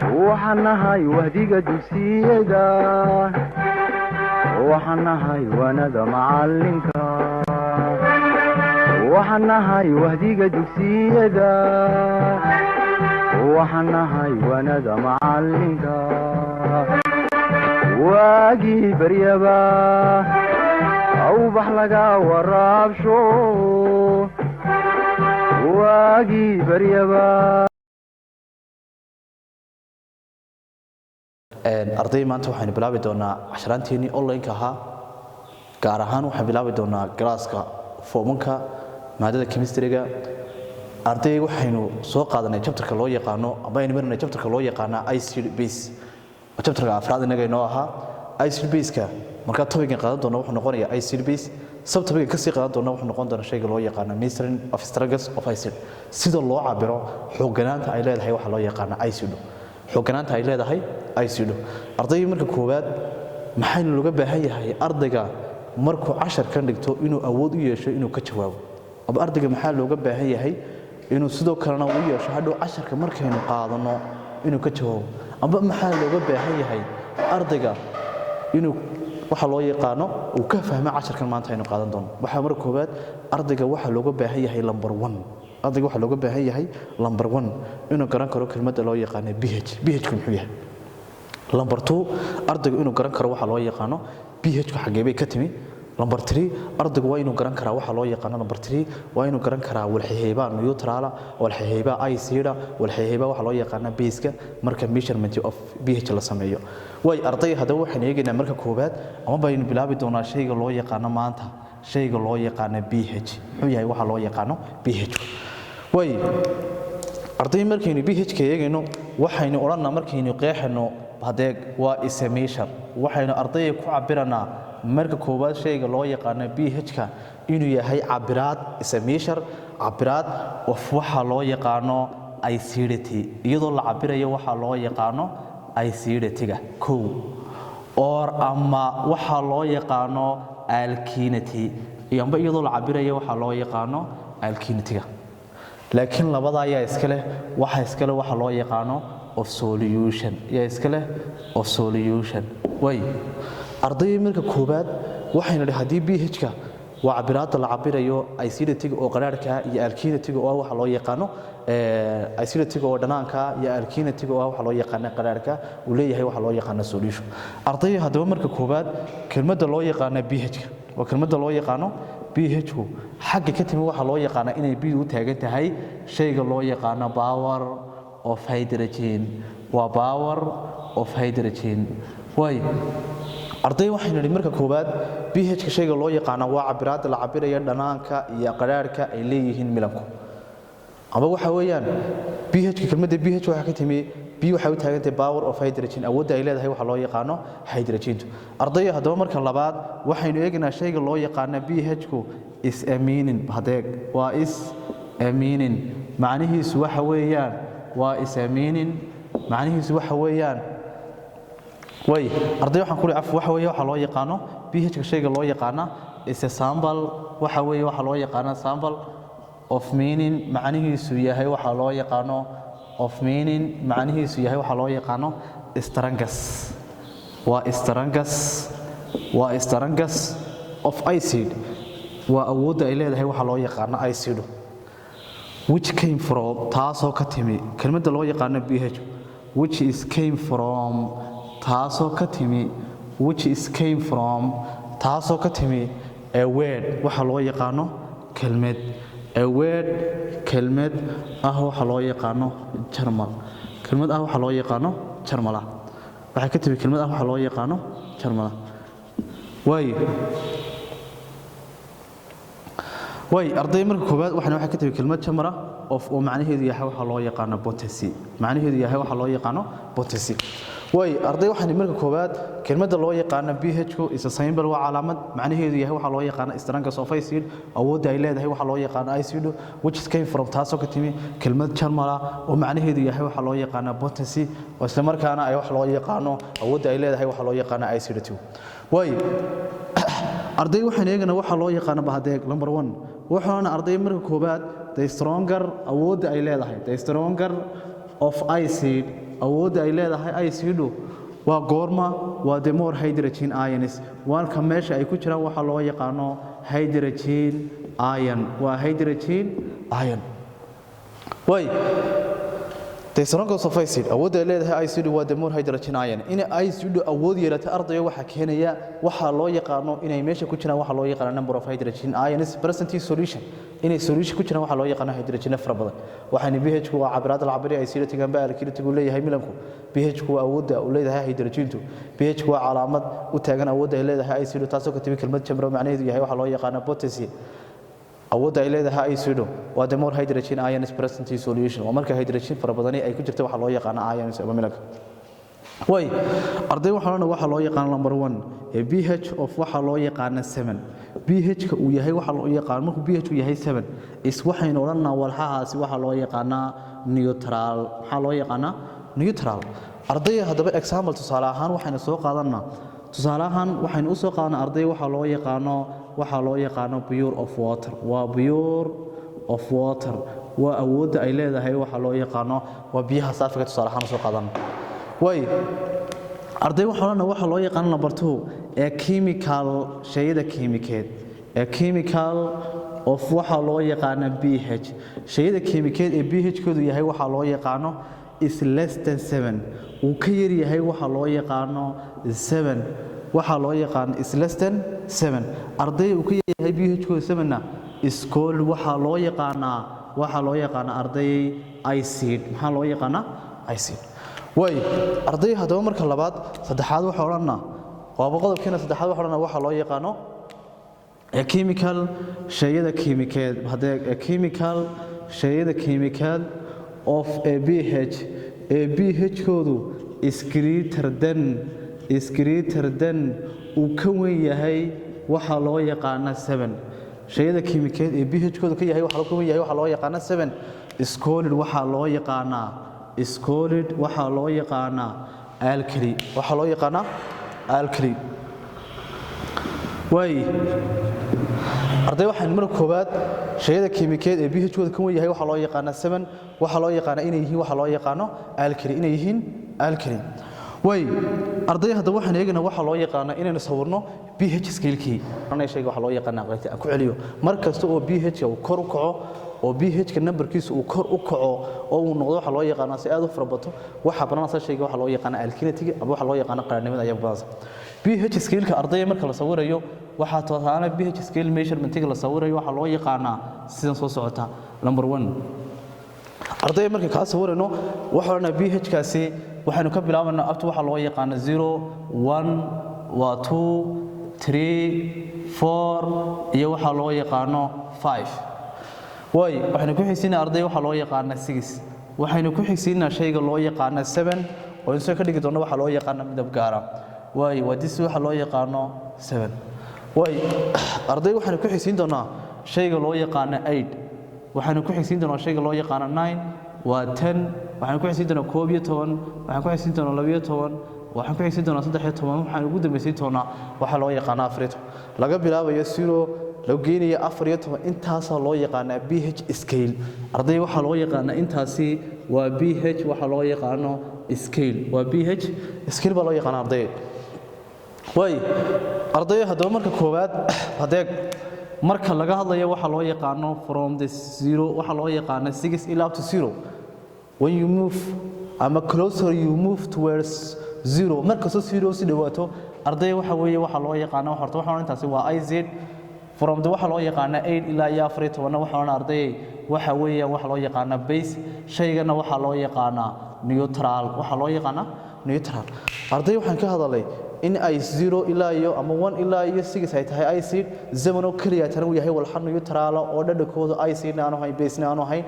وحنهاي وهديك دوسيدا وحنهاي وانا معلمك وحنهاي وهديك دوسيدا وحنهاي وانا معلمك واجي بريبا او بحلقا ورابشو واجي بريبا arday maanta waxaan bilaabi doonaa casharaanteeni online ka ahaa gaar ahaan waxaan bilaabi doonaa galaaska formanka maadada chemistry-ga arday waxaynu soo qaadanay chapterka loo yaqaano ama aynu marnay chapterka loo yaqaano ICD base chapterka afraad inaga inoo ahaa ICD base-ka marka topic qaadan doona wuxuu noqonayaa ICD base sub topic ka sii qaadan doona wuxuu noqon doonaa shayga loo yaqaano measuring of structures of acid sida loo cabiro xooganaanta ay leedahay waxa loo yaqaano ICD xooganaanta ay leedahay ICD ardayga marka koowaad maxay looga baahan yahay ardayga markuu cashar ka dhigto inuu awood u yeesho inuu ka jawaabo aba ardayga maxaa looga baahan yahay inuu sidoo kalena u yeesho hadhow casharka markaynu qaadano inuu ka jawaabo aba maxaa looga baahan yahay ardayga inuu waxa loo yaqaano uu ka fahmo casharkan maanta aynu qaadan doono waxa marka koowaad ardayga waxa looga baahan yahay number 1 ardayga waxa looga baahan yahay number 1 inuu garan karo kelmadda loo yaqaan pH ku muxuu yahay number 2 ardaygu inuu garan karo waxa loo yaqaan pH ku xagee bay ka timi number 3 ardaygu waa inuu garan karo waxa loo yaqaan number 3 waa inuu garan karo walxeeyba neutral walxeeyba acid walxeeyba waxa loo yaqaan base-ka marka measurement of pH la sameeyo way arday hada waxaan eegaynaa marka koobaad ama baynu bilaabi doonaa shayga loo yaqaan maanta shayga loo yaqaan pH muxuu yahay waxa loo yaqaan pH way arday markaynu pH ka eegayno waxaynu oranaa markaynu qeexano hadeeg waa estimation waxaynu ardayga ku cabiranaa marka koobaad shayga loo yaqaan pH-ka inuu yahay cabiraad estimation cabiraad of waxa loo yaqaan acidity iyadoo la cabirayo waxa loo yaqaan acidity-ga or ama waxa loo yaqaan alkalinity iyadoo la cabirayo waxa loo yaqaan alkalinity-ga laakiin labada ayaa iska leh waxa loo yaqaan of solution ya iska leh of solution way arday marka koobaad waxayna hadii pH-ka waa cabiraad la cabirayo acidity-ga oo qaraarka iyo alkalinity-ga oo waxa loo yaqaan acidity-ga oo dhanaanka iyo alkalinity-ga oo waxa loo yaqaan qaraarka uu leeyahay waxa loo yaqaan solution arday hadaba marka koobaad kelmadda loo yaqaan pH-ka waa kelmadda loo yaqaan pH-ku xagga ka timi waxa loo yaqaan inay B u taagan tahay shayga loo yaqaan power of hydrogen waa power of hydrogen way arday waxayna marka koobaad pH-ka shayga loo yaqaan waa cabiraad la cabirayo dhanaanka iyo qaraarka ay leeyihiin milanku aba waxa weeyaan pH-ka kelmadda pH waxa ka timi B waxa u taagan tahay power of hydrogen awoodda ay leedahay waxa loo yaqaan hydrogen arday hadaba marka labaad waxaynu eegnaa shayga loo yaqaan pH-ku is aminin hadeeg waa is aminin macnihiisu waxa weeyaan waa is aminin macnihiisu waxa weeyaan way arday waxaan ku leeyahay waxa weeye waxa loo yaqaan pH-ka shayga loo yaqaan is a sample waxa weeye waxa loo yaqaan sample of meaning macnihiisu yahay waxa loo yaqaan of meaning macnihiisu yahay waxa loo yaqaan strangas waa strangas of acid waa awoodda ay leedahay waxa loo yaqaan acid which came from taasoo ka timi kelmadda loo yaqaan pH which is came from taasoo ka timi which is came from taasoo ka timi a word waxa loo yaqaan kelmad a word kelmad waxa loo yaqaan German kelmad waxa loo yaqaan German waxa ka timi kelmad waxa loo yaqaan German way arday marka koobaad waxa ka timi kelmad German of oo macnaheedu yahay waxa loo yaqaan potency macnaheedu yahay waxa loo yaqaan potency way arday waxaan marka koobaad kelmadda loo yaqaan pH-ku is a symbol waa calaamad macnaheedu yahay waxa loo yaqaan strength of acid awoodda ay leedahay waxa loo yaqaan acid which came from taasoo ka timi kelmad German oo macnaheedu yahay waxa loo yaqaan potency oo isla markaana ay wax loo yaqaan awoodda ay leedahay waxa loo yaqaan acid way arday waxaan eegnaa waxa loo yaqaan bahadeeg number 1 waxaana arday marka koobaad the stronger awoodda ay leedahay the stronger of acid awoodda ay leedahay acidu waa goorma waa the more hydrogen ions walka meesha ay ku jiraan waxa loo yaqaano hydrogen ion waa hydrogen ion way the strongest of acid awoodda ay leedahay acid waa the more hydrogen ion in acid awood yeelata ardayga waxa keenaya waxa loo yaqaano inay meesha ku jiraan waxa loo yaqaano number of hydrogen ions present in solution inay solution ku jiraan waxa loo yaqaano hydrogen fara badan waxaana pH ku waa cabiraad la cabiriyo acid tigan baa alkilitigu leeyahay milanku pH ku awoodda uu leeyahay hydrogentu pH ku waa calaamad u taagan awoodda ay leedahay acid taasoo ka tibi kelmad jamro macnaheedu yahay waxa loo yaqaano potassium awoodda ay leedahay acid waa the more hydrogen ions present in solution waa marka hydrogen fara badan ay ku jirto waxa loo yaqaan ions ama milanka way arday waxa loo yaqaan number 1 ee pH of waxa loo yaqaan 7 pH ka uu yahay waxa loo yaqaan markuu pH uu yahay 7 is waxayna oranaa walxahaasi waxa loo yaqaan neutral waxa loo yaqaan neutral arday hadaba example tusaale ahaan waxayna soo qaadanaa tusaale ahaan waxayna u soo qaadanaa arday waxa loo yaqaan pure of water waa pure of water waa awoodda ay leedahay waxa loo yaqaan waa biyaha saafiga tusaale ahaan soo qaadanaa way arday waxa loo yaqaan number 2 ee chemical shayada kiimikeed ee chemical of waxa loo yaqaan pH shayada kiimikeed ee pH koodu yahay waxa loo yaqaan is less than 7 uu ka yar yahay waxa loo yaqaan 7 waxa loo yaqaan is less than 7 arday uu ka yahay pH koodu 7 na is called waxa loo yaqaan arday acid maxaa loo yaqaan acid way arday hadaba marka labaad saddexaad waxa oranaa qodobkeena saddexaad waxa oranaa waxa loo yaqaano chemical shayada kiimikeed hadee chemical shayada kiimikeed of a pH koodu is greater than uu ka weyn yahay waxa loo yaqaan 7 shayada kiimikeed ee pH koodu ka yahay waxa loo yaqaan 7 is called waxa loo yaqaana waxa loo yaqaana alkali way arday waxaan mar koobaad shayada kiimikeed ee pH koodu ka weyn yahay waxa loo yaqaan 7 waxa loo yaqaan inay yihiin waxa loo yaqaan alkali way arday hadaba waxaan eegnaa waxa loo yaqaan inaynu sawirno pH scale-kii anay shayga waxa loo yaqaan aqoonta aan ku celiyo markasta oo pH uu kor u kaco oo pH ka numberkiisu uu kor u kaco oo uu noqdo waxa loo yaqaan si aad u farabato waxa baranaysa shayga waxa loo yaqaan alkalinity ama waxa loo yaqaan qaranimada ayaa badan pH scale-ka ardayga marka la sawirayo waxa toosaana pH scale measurement-ga la sawirayo waxa loo yaqaan sidan soo socota number 1 arday marka ka sawirano waxaana pH kaasi waxaanu ka bilaabanaa abta waxa loo yaqaan 0 1 waa 2 3 4 iyo waxa loo yaqaan 5 way waxaanu ku xigsiinaa arday waxa loo yaqaan 6 waxaanu ku xigsiinaa shayga loo yaqaan 7 oo inta ka dhigi doona waxa loo yaqaan midab gaar ah way wadis waxa loo yaqaan 7 way arday waxaanu ku xigsiin doonaa shayga loo yaqaan 8 waxaanu ku xigsiin doonaa shayga loo yaqaan 9 waa 10 waxaan ku xigsiin doonaa 11 waxaan ku xigsiin doonaa 12 waxaan ku xigsiin doonaa 13 waxaan ugu dambaysiin doonaa waxa loo yaqaan 4 laga bilaabayo 0 loo geenayo 14 intaas loo yaqaan pH scale arday waxa loo yaqaan intaasi waa pH waxa loo yaqaan scale waa pH scale baa loo yaqaan arday way arday hadaba marka koowaad hadeeg marka laga hadlayo waxa loo yaqaan from the 0 waxa loo yaqaan 6 ila up to 0 when you move ama closer you move towards 0 marka soo 0 si dhawaato arday waxa weeye waxa loo yaqaan horta waxa intaasi waa IZ from the waxa loo yaqaan 8 ilaa 14 waxa arday waxa weeye waxa loo yaqaan base shaygana waxa loo yaqaan neutral waxa loo yaqaan neutral arday waxaan ka hadalay in ay 0 ilaa iyo ama 1 ilaa iyo 6 ay tahay acid zaman oo kaliya tan uu yahay walxan neutral oo dhadhakooda acid aanu hayn base aanu hayn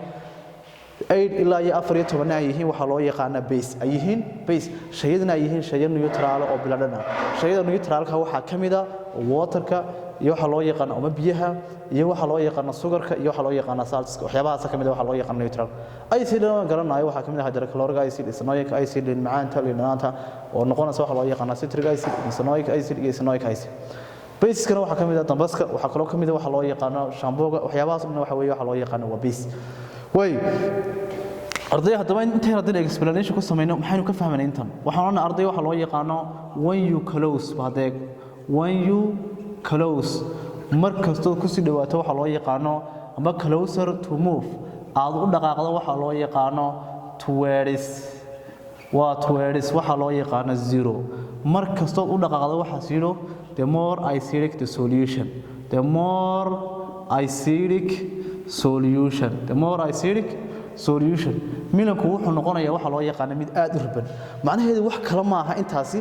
8 ilaa iyo 14 ay yihiin waxa loo yaqaan base ay yihiin base shayadana ay yihiin shay neutral oo biladana shayada neutralka waxa kamida waterka iyo waxa loo yaqaan ama biyaha iyo waxa loo yaqaan sugarka iyo waxa loo yaqaan saltska waxyaabahaas kamida waxa loo yaqaan neutral acid aan garanayo waxa kamida hydrochloric acid ethanoic acid macaanta linaanta oo noqonaysa waxa loo yaqaan citric acid ethanoic acid iyo ethanoic acid base-kana waxa kamida dambaska waxa kale kamida waxa loo yaqaan shampooga waxyaabahaas waxa weeye waxa loo yaqaan waa base way arday haddaba intaan haddii explanation ku sameeyno maxaynu ka fahmanay intan waxaan arday waxa loo yaqaano when you close badeeg when you close markastoo ku sii dhawaato waxa loo yaqaano ama closer to move aad u dhaqaaqdo waxa loo yaqaano towards waxa loo yaqaano zero markastoo u dhaqaaqdo waxa zero the more acidic the solution the more acidic solution milanku wuxuu noqonayaa waxa loo yaqaan mid aad u ruban macnaheedu wax kala ma aha intaasi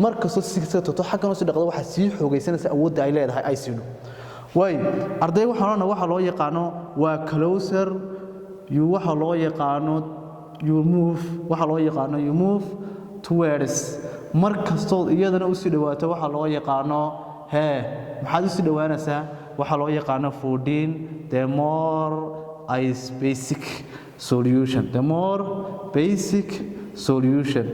markastoo si kasta xaggan soo dhaqdo waxa sii xoogaysanaysa awoodda ay leedahay acido way arday waxaana waxa loo yaqaano waa closer you waxa loo yaqaano you move towards markastoo iyadana u sii dhawaato waxa loo yaqaano maxaad u sii dhawaanaysaa waxa loo yaqaano 14 the more basic solution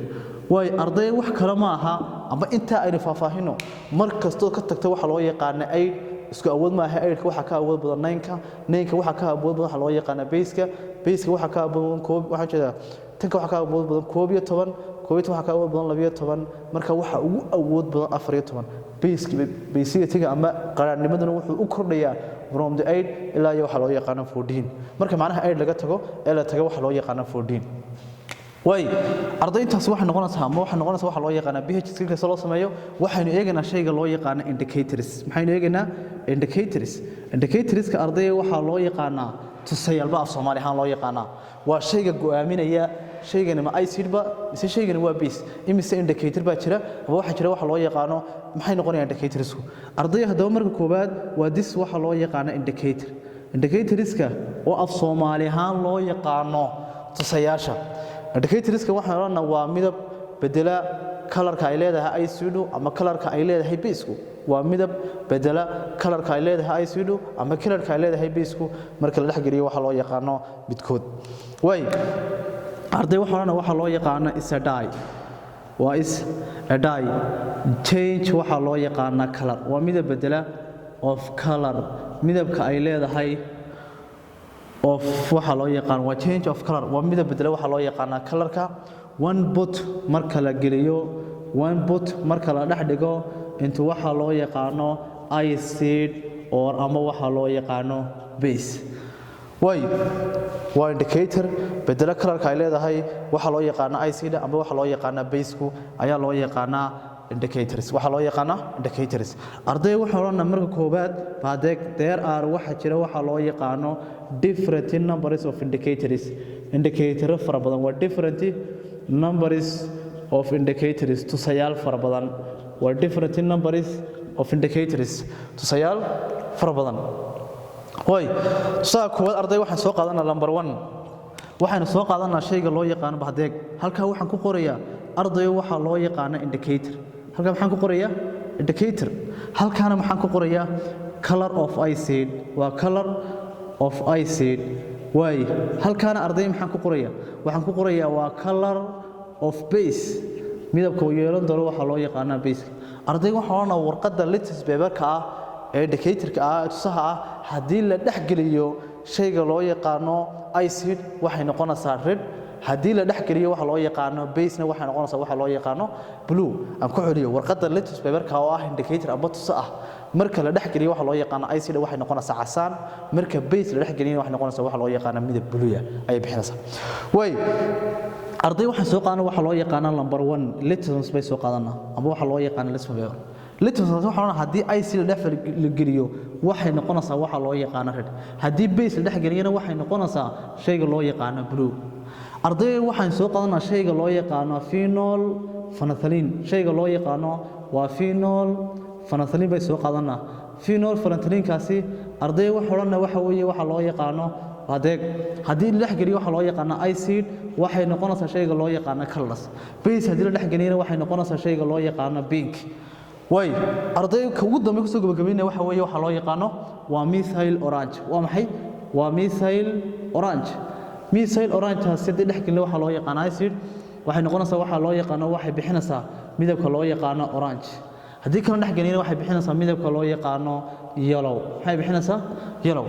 way arday wax kala ma aha ama inta ay faahfaahino markastoo ka tagto waxa loo yaqaan aid isku awood ma aha aidka waxa ka awood badan 9ka waxa ka awood badan waxa loo yaqaan baseka waxa ka awood badan koob waxa jeeda tanka waxa ka awood badan 12 waxa ka awood badan 12 marka waxa ugu awood badan 14 basically ama qaraarnimaduna wuxuu u kordhayaa from the 8 ilaa waxa loo yaqaan 14 marka macnaha 8 laga tago ee la tago waxa loo yaqaan 14 way ardaytaas waxa noqonaysaa waxa loo yaqaan pH scale loo sameeyo waxaynu eeganaa shayga loo yaqaan indicators maxaynu eeganaa indicators ka ardayga waxa loo yaqaanaa tusayalba af Soomaali ahaan loo yaqaanaa waa shayga go'aaminaya shaygani ma acid ba mise shaygani waa base imise indicator ba jira waxa jira waxa loo yaqaano maxay noqonayaan indicatorsku ardayga hadaba marka koobaad waa this waxa loo yaqaan indicatorska oo af Soomaali ahaan loo yaqaano tusayaasha indicatorska waxa oranna waa midab bedela colorka ay leedahay acido ama colorka ay leedahay base-ku waa midab bedela colorka ay leedahay acido ama colorka ay leedahay base-ku marka la dhaxgeliyo waxa loo yaqaano midkood way arday waxa loo yaqaan is a dye change waxa loo yaqaan color waa midab bedela of color midabka ay leedahay of waxa loo yaqaan waa change of color waa midab bedela waxa loo yaqaan colorka one put marka la geliyo marka la dhex dhigo inta waxa loo yaqaano acid or ama waxa loo yaqaano base way waa indicator bedela colorka ay leedahay waxa loo yaqaan acid ama waxa loo yaqaan base-ku ayaa loo yaqaan indicators waxa loo yaqaan indicators arday waxa oran marka koobaad baadeeg there are waxa jira waxa loo yaqaano different numbers of indicators fara badan waa different numbers of indicators tusayaal fara badan waa different numbers of indicators tusayaal fara badan way saa koowaad arday waxaan soo qaadanaa number 1 waxaan soo qaadanaa shayga loo yaqaan baadeeg halka waxaan ku qorayaa arday waxa loo yaqaan indicator halka waxaan ku qorayaa indicator halkaana waxaan ku qorayaa color of acid waa color of acid way halkaana arday waxaan ku qorayaa waa color of base midabka uu yeelan doono waxa loo yaqaan base arday waxa oona warqada litmus paper-ka ah ee indicator-ka ah tusaha ah hadii la dhax geliyo shayga loo yaqaano acid waxay noqonaysaa red hadii la dhax geliyo waxa loo yaqaano base-na waxay noqonaysaa waxa loo yaqaano blue aan ku xiriyo warqada litmus paper-ka oo ah indicator aba tusaha ah marka la dhax geliyo waxa loo yaqaan acid waxay noqonaysaa casaan marka base la dhax geliyo waxay noqonaysaa waxa loo yaqaan midab blue ay bixinaysaa way arday waxaan soo qaadanaa waxa loo yaqaan number 1 litmus bay soo qaadanaa ama waxa loo yaqaan litmus paper litmus waxa hadii acid la dhax geliyo waxay noqonaysaa waxa loo yaqaan red hadii base la dhax geliyana waxay noqonaysaa shayga loo yaqaan blue arday waxaan soo qaadanaa shayga loo yaqaan phenol phenolphthalein shayga loo yaqaan waa phenol phenolphthalein bay soo qaadanaa phenol phenolphthalein kaasi arday waxa oranna waxa weeye waxa loo yaqaan adeeg hadii la dhax geliyo waxa loo yaqaan acid waxay noqonaysaa shayga loo yaqaan colors base hadii la dhax geliyana waxay noqonaysaa shayga loo yaqaan pink way ardayga ugu dambeeyay ku soo gabagabeynaa waxa weeye waxa loo yaqaan waa methyl orange waa maxay waa methyl orange sidii dhax gelin waxa loo yaqaan acid waxay noqonaysaa waxa loo yaqaan waxay bixinaysaa midabka loo yaqaan orange hadii kala dhax gelin waxay bixinaysaa midabka loo yaqaan yellow waxay bixinaysaa yellow